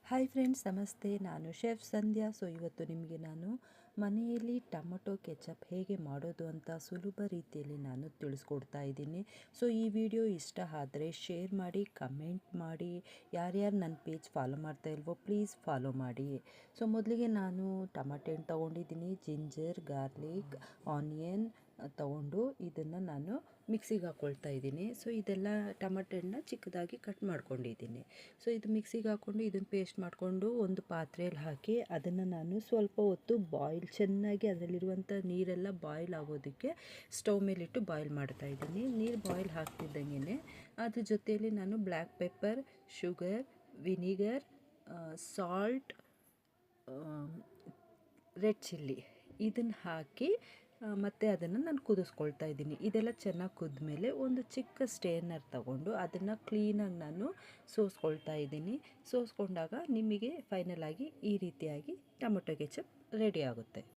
Hi friends, ನಮಸ್ತೆ. ನಾನು chef ಸಂಧ್ಯಾ. ಇವತ್ತು ನಿಮಗೆ ನಾನು ಮನೆಯಲ್ಲಿ ಟೊಮೊಟೊ ಕೆಚಪ್ ಹೇಗೆ ಮಾಡೋದು ಅಂತ ಸುಲಭ ರೀತಿಯಲ್ಲಿ ನಾನು ತಿಳಿಸ್ಕೊಡ್ತಾ ಇದ್ದೀನಿ. ಈ ವಿಡಿಯೋ ಇಷ್ಟ ಆದರೆ ಶೇರ್ ಮಾಡಿ, ಕಮೆಂಟ್ ಮಾಡಿ. ಯಾರ್ಯಾರು ನನ್ನ ಪೇಜ್ ಫಾಲೋ ಮಾಡ್ತಾ ಇಲ್ವೋ ಪ್ಲೀಸ್ ಫಾಲೋ ಮಾಡಿ. ಮೊದಲಿಗೆ ನಾನು ಟೊಮಟೊ ಹಣ್ಣು ತೊಗೊಂಡಿದ್ದೀನಿ, ಜಿಂಜರ್, ಗಾರ್ಲಿಕ್, ಆನಿಯನ್ ತೊಗೊಂಡು ಇದನ್ನು ನಾನು ಮಿಕ್ಸಿಗೆ ಹಾಕ್ಕೊಳ್ತಾ ಇದ್ದೀನಿ. ಇದೆಲ್ಲ ಟೊಮಟೊ ಹಣ್ಣನ್ನ ಚಿಕ್ಕದಾಗಿ ಕಟ್ ಮಾಡ್ಕೊಂಡಿದ್ದೀನಿ. ಇದು ಮಿಕ್ಸಿಗೆ ಹಾಕ್ಕೊಂಡು ಇದನ್ನು ಪೇಸ್ಟ್ ಮಾಡಿಕೊಂಡು ಒಂದು ಪಾತ್ರೆಯಲ್ಲಿ ಹಾಕಿ ಅದನ್ನು ನಾನು ಸ್ವಲ್ಪ ಹೊತ್ತು ಚೆನ್ನಾಗಿ ಅದರಲ್ಲಿರುವಂಥ ನೀರೆಲ್ಲ ಬಾಯ್ಲ್ ಆಗೋದಕ್ಕೆ ಸ್ಟವ್ ಮೇಲಿಟ್ಟು ಬಾಯ್ಲ್ ಮಾಡ್ತಾ ಇದ್ದೀನಿ. ನೀರು ಬಾಯ್ಲ್ ಹಾಕ್ತಿದ್ದಂಗೆ ಅದ್ರ ಜೊತೆಯಲ್ಲಿ ನಾನು black pepper, sugar, vinegar, salt, red chilli ಇದನ್ನು ಹಾಕಿ ಮತ್ತು ಅದನ್ನು ನಾನು ಕುದಿಸ್ಕೊಳ್ತಾ ಇದ್ದೀನಿ. ಇದೆಲ್ಲ ಚೆನ್ನಾಗಿ ಕುದ್ಮೇಲೆ ಒಂದು ಚಿಕ್ಕ ಸ್ಟೇನರ್ ತಗೊಂಡು ಅದನ್ನು ಕ್ಲೀನಾಗಿ ನಾನು ಸೋಸ್ಕೊಳ್ತಾ ಇದ್ದೀನಿ. ಸೋಸ್ಕೊಂಡಾಗ ನಿಮಗೆ ಫೈನಲಾಗಿ ಈ ರೀತಿಯಾಗಿ ಟೊಮೊಟೊ ಕೆಚಪ್ ರೆಡಿ ಆಗುತ್ತೆ.